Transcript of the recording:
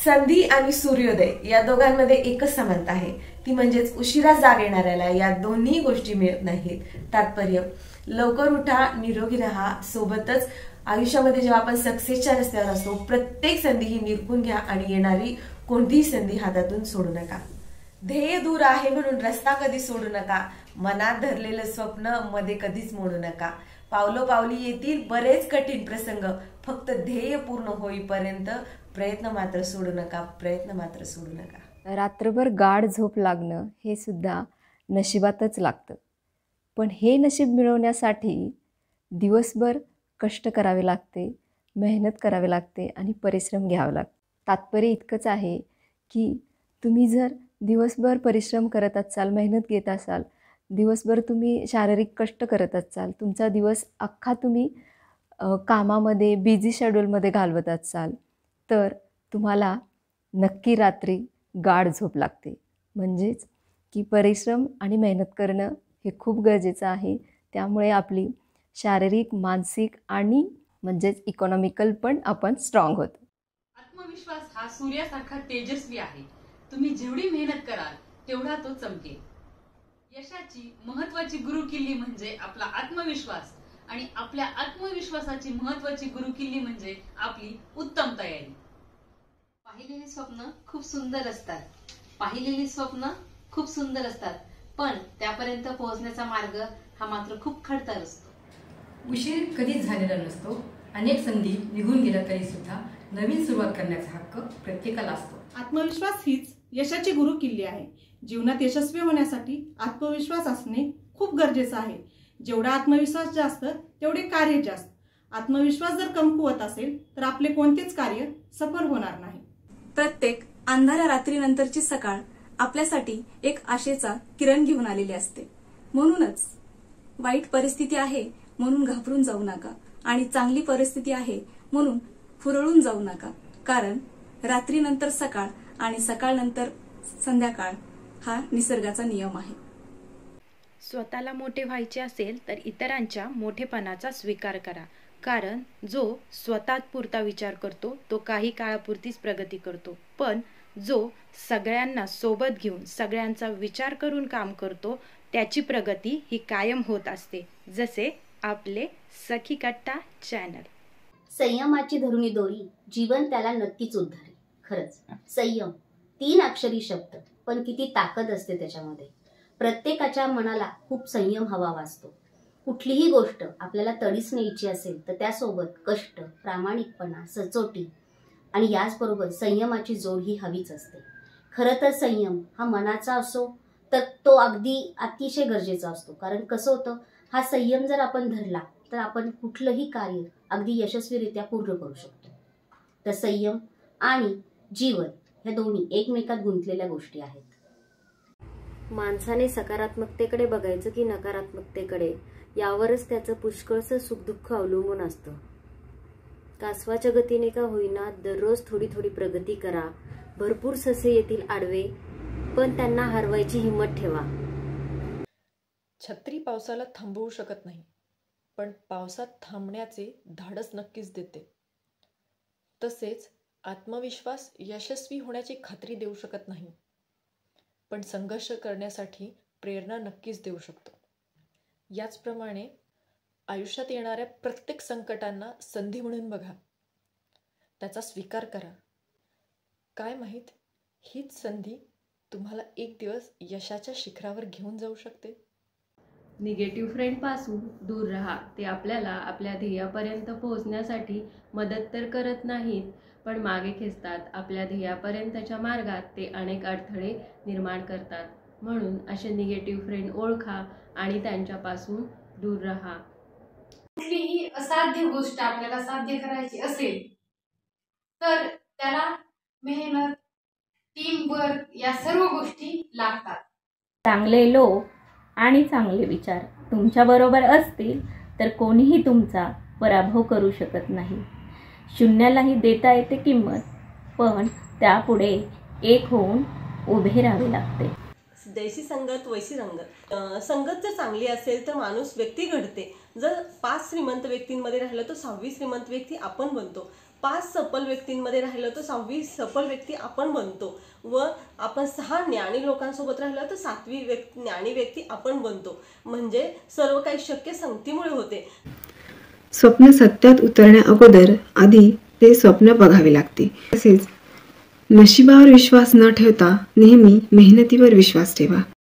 संधी आणि सूर्योदय या दोघांमध्ये एकच समानता आहे, ती म्हणजेच उशिरा जाग येणाऱ्याला या दोन्ही गोष्टी मिळत नाहीत। तात्पर्य, लवकर उठा, निरोगी राहा, सोबतच आयुष्यामध्ये जेव्हा आपण सक्सेसच्या रस्त्यावर असतो प्रत्येक संधी ही निरखून घ्या आणि येणारी कोणतीही संधी हातातून सोडू नका। ध्येय दूर आहे म्हणून रस्ता कधी सोडू नका, मनात धरलेलं स्वप्न मध्ये कधीच मोडू नका। पावलोपावली येतील बरेच कठीण प्रसंग, फक्त ध्येय पूर्ण होईपर्यंत प्रयत्न मात्र सोडू नका, प्रयत्न मात्र सोडू नका। रात्रभर गाढ झोप लागणं हे सुद्धा नशिबातच लागतं, पण हे नशीब मिळवण्यासाठी दिवसभर कष्ट करावे लागते, मेहनत करावी लागते आणि परिश्रम घ्यावे लागते। तात्पर्य इतकंच आहे की तुम्ही जर दिवसभर परिश्रम करत असाल, मेहनत घेत असाल, दिवसभर तुम्ही शारीरिक कष्ट करत असाल, तुमचा दिवस अख्खा तुम्ही कामामध्ये बिझी शेड्यूलमध्ये घालवत असाल, तर तुम्हाला नक्की रात्री गाढ झोप लागते। म्हणजेच की परिश्रम आणि मेहनत करणं हे खूप गरजेचं आहे। त्यामुळे आपली शारीरिक, मानसिक आणि म्हणजेच इकॉनॉमिकल पण आपण स्ट्रॉंग होतो। आत्मविश्वास हा सूर्यासारखा तेजस्वी आहे। तुम्ही जेवढी मेहनत कराल तेवढा तो चमकेल। यशाची महत्त्वाची गुरुकिल्ली म्हणजे आपला आत्मविश्वास आणि आपल्या आत्मविश्वासाची महत्त्वाची गुरुकिल्ली म्हणजे आपली उत्तम तयारी। पाहिलेली स्वप्न खूप सुंदर असतात, पण त्यापर्यंत पोहोचण्याचा मार्ग हा मात्र खूप खडतर असतो। उशीर कधीच झालेला नसतो। अनेक संधी निघून गेल्या तरी सुद्धा नवीन सुरुवात करण्याचा हक्क प्रत्येकाला असतो। आत्मविश्वास हीच यशाची गुरुकिल्ली आहे। जीवनात यशस्वी होण्यासाठी आत्मविश्वास असणे खूप गरजेचं आहे। जेवढा आत्मविश्वास जास्त तेवढे कार्य जास्त। आत्मविश्वास जर कमकुवत असेल तर आपले कोणतेच कार्य सफल होणार नाही। प्रत्येक अंधाऱ्या रात्रीनंतरची सकाळ आपल्यासाठी एक आशेचा किरण घेऊन आलेली असते। म्हणूनच वाईट परिस्थिती आहे म्हणून घाबरून जाऊ नका आणि चांगली परिस्थिती आहे म्हणून फुरळून जाऊ नका, कारण रात्रीनंतर सकाळ आणि सकाळनंतर संध्याकाळ हा निसर्गाचा नियम आहे। स्वतःला मोठे व्हायचे असेल तर इतरांच्या मोठेपणाचा स्वीकार करा, कारण जो स्वतः पुरता विचार करतो तो काही काळापुरतीच प्रगती करतो, पण जो सगळ्यांना सोबत घेऊन सगळ्यांचा विचार करून काम करतो त्याची प्रगती ही कायम होत असते। जसे आपले सखी कट्टा चॅनल। संयमाची धरुणी दोरी, जीवन त्याला नक्कीच उद्धारेल। खरंच संयम 3 अक्षरी शब्द, पण किती ताकद असते त्याच्यामध्ये। प्रत्येकाच्या मनाला खूप संयम हवा असतो। कुठलीही गोष्ट आपल्याला तडीस न्यायची असेल तर त्यासोबत कष्ट, प्रामाणिकपणा, सचोटी आणि याचबरोबर संयमाची जोड ही हवीच असते। खरं तर संयम हा मनाचा असो तर तो अगदी अतिशय गरजेचा असतो, कारण कसं होतं, हा संयम जर आपण धरला तर आपण कुठलंही कार्य अगदी यशस्वीरित्या पूर्ण करू शकतो। तर संयम आणि जीवन ह्या दोन्ही एकमेकात गुंतलेल्या गोष्टी आहेत। माणसाने सकारात्मकतेकडे बघायचं की नकारात्मकतेकडे यावरच त्याचं पुष्कळसं सुखदुःख अवलंबून असतं। कासवाच्या गतीने का होईना दररोज थोडी थोडी प्रगती करा। भरपूर ससे येतील आडवे, पण त्यांना हरवायची हिंमत ठेवा। छत्री पावसाला थांबवू शकत नाही, पण पावसात थांबण्याचे धाडस नक्कीच देते। तसेच आत्मविश्वास यशस्वी होण्याची खात्री देऊ शकत नाही, पण संघर्ष करण्यासाठी प्रेरणा नक्कीच देऊ शकतो। याचप्रमाणे आयुष्यात येणाऱ्या प्रत्येक संकटांना संधी म्हणून बघा, त्याचा स्वीकार करा। काय माहीत, हीच संधी तुम्हाला एक दिवस यशाच्या शिखरावर घेऊन जाऊ शकते। निगेटिव्ह फ्रेंडपासून दूर राहा। ते आपल्याला आपल्या ध्येयापर्यंत पोहोचण्यासाठी मदत तर करत नाहीत, पण मागे खेचतात। आपल्या ध्येयापर्यंतच्या मार्गात ते अनेक अडथळे निर्माण करतात। म्हणून असे निगेटिव्ह फ्रेंड ओळखा आणि त्यांच्यापासून दूर राहा। कुठलीही असाध्य गोष्ट आपल्याला साध्य करायची असेल तर त्याला मेहनत, टीम वर्क या सर्व गोष्टी लागतात। चांगले लोक आणि चांगले विचार तुमच्याबरोबर असतील तर कोणीही तुमचा पराभव करू शकत नाही। शून्यालाही देता येते किंमत, पण त्यापुढे एक होऊन उभे राहावे लागते। जैसी संगत वैसी रंगत। संगत जर चांगली असेल तर माणूस व्यक्ती घडते। जर 5 श्रीमंत व्यक्तींमध्ये राहिलं तर 6वी श्रीमंत व्यक्ती आपण बनतो। 5 सफल व्यक्तींमध्ये राहिलं तर 6वी सफल व्यक्ती आपण बनतो व आपण 6 ज्ञानी लोकांसोबत राहिलं तर 7वी ज्ञानी व्यक्ती आपण बनतो. म्हणजे सर्व काही शक्य संगतीमुळे होते. स्वप्न सत्यात उतरण्या अगोदर आधी ते स्वप्न बघावे लागते. तसेच नशिबावर विश्वास न ठेवता नेहमी मेहनतीवर विश्वास ठेवा.